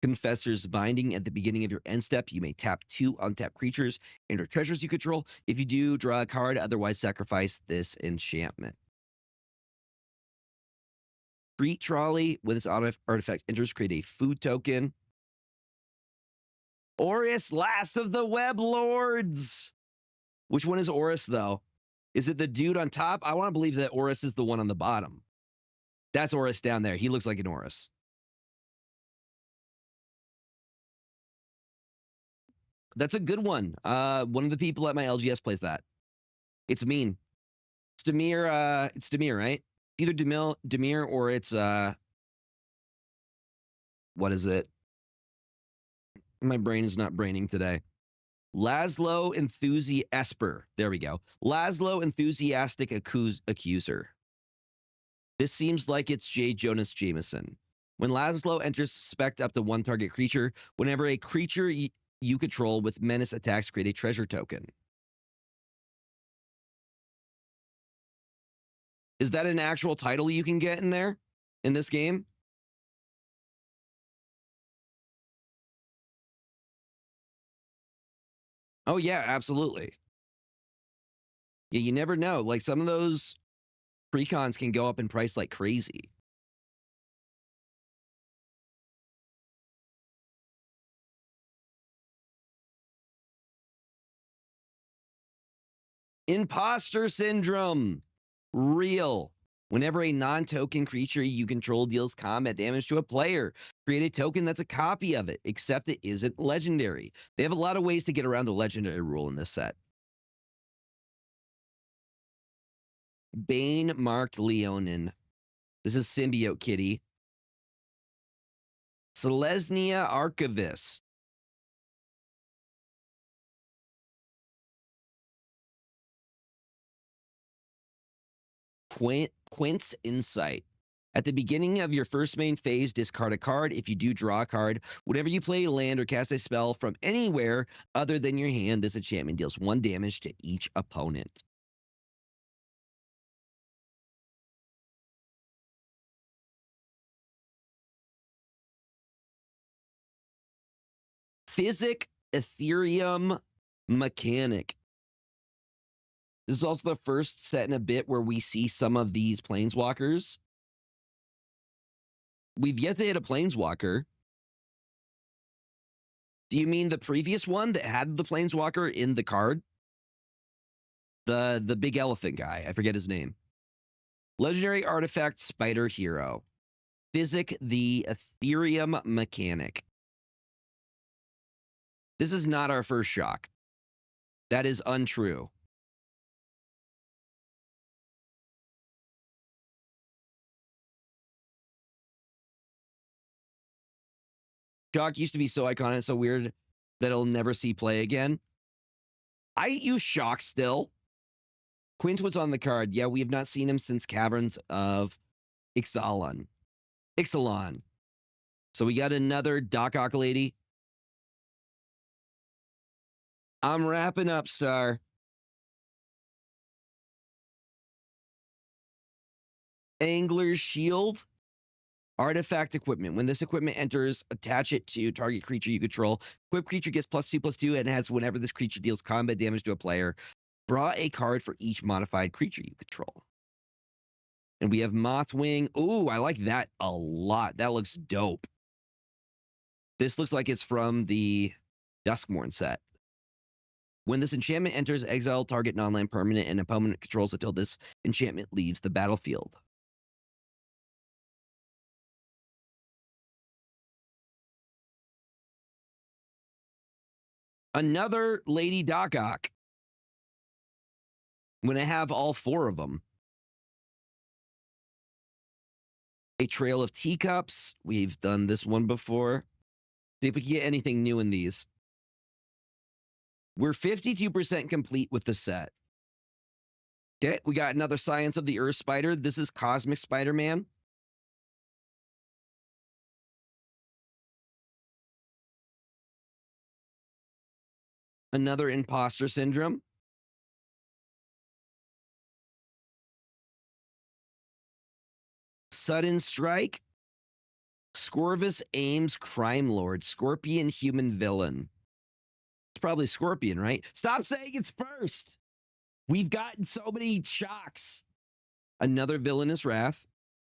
Confessor's Binding. At the beginning of your end step, you may tap 2 untapped creatures and or treasures you control. If you do, draw a card. Otherwise, sacrifice this enchantment. Treat Trolley. When this artifact enters, create a food token. Oris, Last of the Web Lords. Which one is Oris, though? Is it the dude on top? I want to believe that Oris is the one on the bottom. That's Oris down there. He looks like an Oris. That's a good one. One of the people at my LGS plays that. It's mean. It's Demir. It's Demir, right? Either Demir or it's what is it? My brain is not braining today. Laszlo Esper. There we go. Laszlo Enthusiastic Accuser. This seems like it's J. Jonas Jameson. When Laszlo enters, suspect up to 1 target creature. Whenever a creature you control with menace attacks create a treasure token. Is that an actual title you can get in there in this game? Oh, yeah, absolutely. Yeah, you never know. Like some of those precons can go up in price like crazy. Imposter syndrome. Real. Whenever a non-token creature you control deals combat damage to a player, create a token that's a copy of it, except it isn't legendary. They have a lot of ways to get around the legendary rule in this set. Bane marked Leonin. This is Symbiote Kitty. Selesnya Archivist. Quint's Insight. At the beginning of your first main phase, discard a card. If you do draw a card, whenever you play a land or cast a spell from anywhere other than your hand, this enchantment deals 1 damage to each opponent. Physic Ethereum Mechanic. This is also the first set in a bit where we see some of these planeswalkers. We've yet to hit a planeswalker. Do you mean the previous one that had the planeswalker in the card? The big elephant guy. I forget his name. Legendary artifact Spider Hero. Physic the Ethereum Mechanic. This is not our first shock. That is untrue. Shock used to be so iconic, so weird that it'll never see play again. I use Shock still. Quint was on the card. Yeah, we have not seen him since Caverns of Ixalan. So we got another Doc Ock lady. I'm wrapping up, Star. Angler's Shield. Artifact equipment. When this equipment enters, attach it to target creature you control. Equipped creature gets +2/+2 and has whenever this creature deals combat damage to a player. Draw a card for each modified creature you control. And we have Mothwing. Ooh, I like that a lot. That looks dope. This looks like it's from the Duskmourn set. When this enchantment enters, exile target non-land permanent and opponent controls until this enchantment leaves the battlefield. Another Lady Doc Ock. I'm going to have all 4 of them. A Trail of Teacups. We've done this one before. See if we can get anything new in these. We're 52% complete with the set. Okay, we got another Science of the Earth Spider. This is Cosmic Spider-Man. Another Imposter Syndrome. Sudden Strike. Scorvus Ames Crime Lord. Scorpion Human Villain. It's probably Scorpion, right? Stop saying it's first. We've gotten so many shocks. Another Villainous Wrath.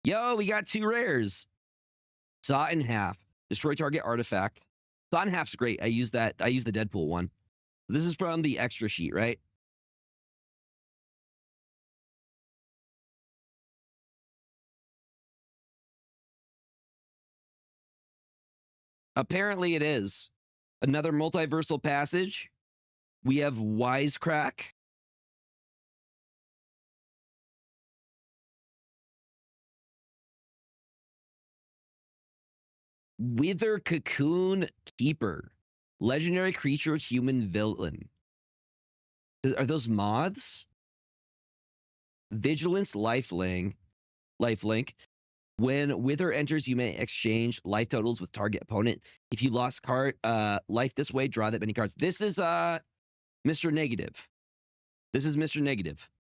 Yo, we got 2 rares. Saw in half. Destroy target artifact. Saw in half's great. I use that. I use the Deadpool one. This is from the extra sheet, right? Apparently it is. Another multiversal passage. We have Wisecrack. Wither Cocoon Keeper. Legendary creature, human villain. Are those moths? Vigilance Lifelink. When Wither enters, you may exchange life totals with target opponent. If you lost card life this way, draw that many cards. This is Mr. Negative. This is Mr. Negative.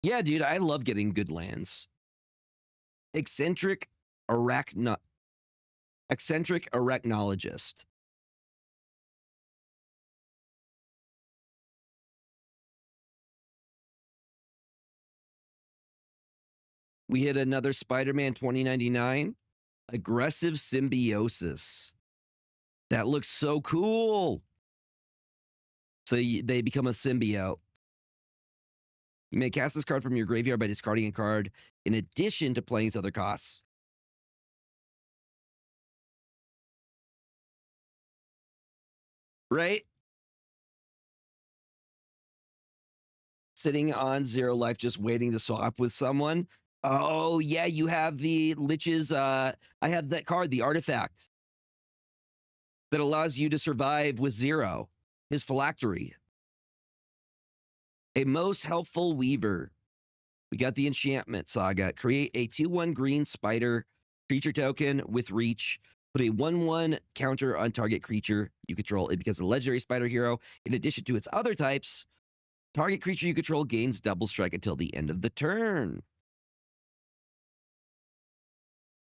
Yeah, dude, I love getting good lands. Eccentric arachnologist. We hit another Spider-Man 2099. Aggressive symbiosis. That looks so cool. So they become a symbiote. You may cast this card from your graveyard by discarding a card in addition to playing its other costs. Right? Sitting on 0 life, just waiting to swap with someone. Oh, yeah, you have the Lich's, I have that card, the artifact, that allows you to survive with 0. His phylactery. A most helpful weaver. We got the enchantment saga. Create a 2/1 green spider creature token with reach. Put a 1/1 counter on target creature you control. It becomes a legendary spider hero. In addition to its other types, target creature you control gains double strike until the end of the turn.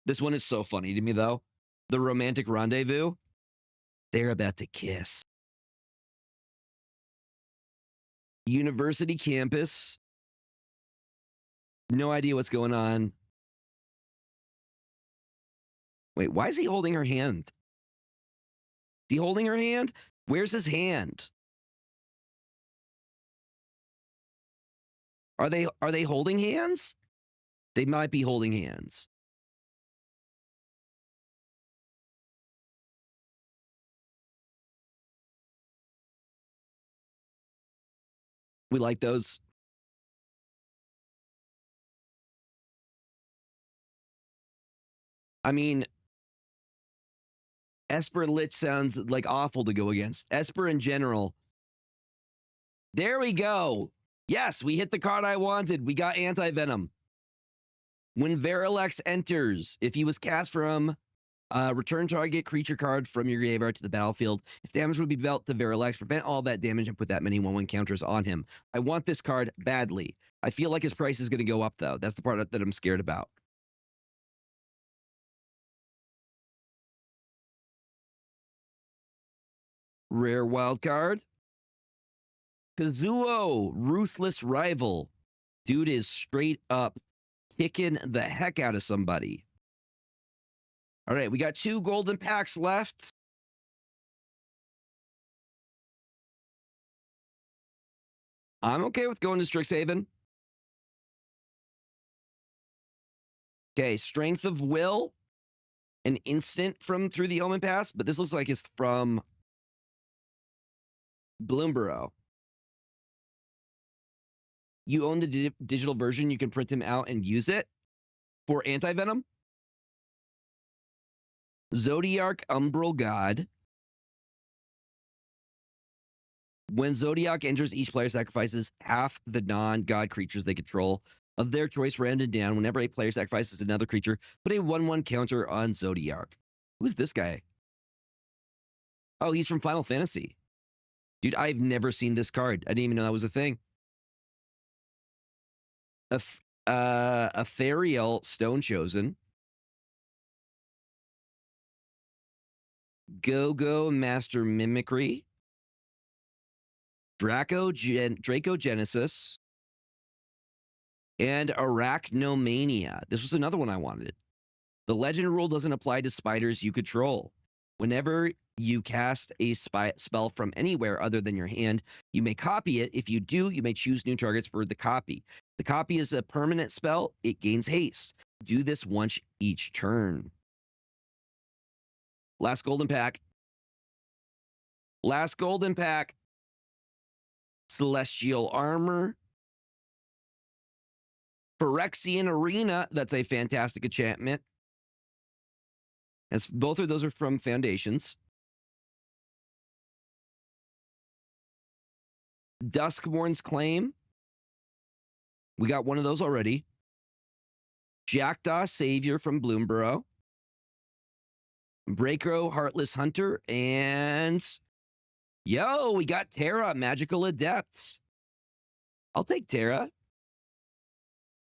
This one is so funny to me, though. The romantic rendezvous. They're about to kiss. University campus. No idea what's going on. Wait, why is he holding her hand? Is he holding her hand? Where's his hand? Are they holding hands? They might be holding hands. We like those. I mean, Esper Lich sounds like awful to go against. Esper in general. There we go. Yes, we hit the card I wanted. We got Anti-Venom. When Verilex enters, if he was cast from return target creature card from your graveyard to the battlefield. If damage would be dealt to Verilex, prevent all that damage and put that many 1/1 counters on him. I want this card badly. I feel like his price is going to go up, though. That's the part that I'm scared about. Rare wild card. Kazuo, Ruthless Rival. Dude is straight up kicking the heck out of somebody. All right, we got 2 golden packs left. I'm okay with going to Strixhaven. Okay, Strength of Will. An instant from through the Omenpaths, but this looks like it's from Bloomborough. You own the digital version. You can print them out and use it for Anti-Venom. Zodiac Umbral God. When Zodiac enters, each player sacrifices half the non-god creatures they control of their choice, rounded down. Whenever a player sacrifices another creature, put a 1/1 counter on Zodiac. Who's this guy? Oh, he's from Final Fantasy. Dude, I've never seen this card. I didn't even know that was a thing. A Ferial Stone Chosen. Go-Go Master Mimicry. Draco Genesis. And Arachnomania. This was another one I wanted. The legend rule doesn't apply to spiders you control. Whenever you cast a spell from anywhere other than your hand, you may copy it. If you do, you may choose new targets for the copy. The copy is a permanent spell. It gains haste. Do this once each turn. Last golden pack. Last golden pack. Celestial Armor. Phyrexian Arena. That's a fantastic enchantment. As both of those are from Foundations. Duskmourn's Claim. We got one of those already. Jackdaw Savior from Bloomborough, Breakrow Heartless Hunter, and yo, we got Terra Magical Adept. I'll take Terra.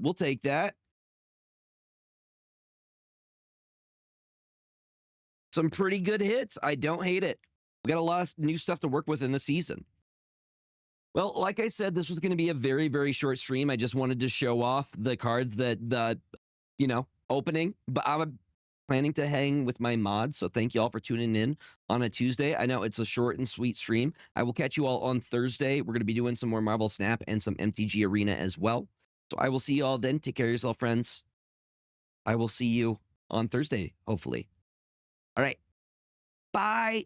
We'll take that. Some pretty good hits. I don't hate it. We got a lot of new stuff to work with in the season. Well, like I said, this was going to be a very, very short stream. I just wanted to show off the cards that opening. But I'm planning to hang with my mods, so thank you all for tuning in on a Tuesday. I know it's a short and sweet stream. I will catch you all on Thursday. We're going to be doing some more Marvel Snap and some MTG Arena as well. So I will see you all then. Take care of yourself, friends. I will see you on Thursday, hopefully. All right. Bye.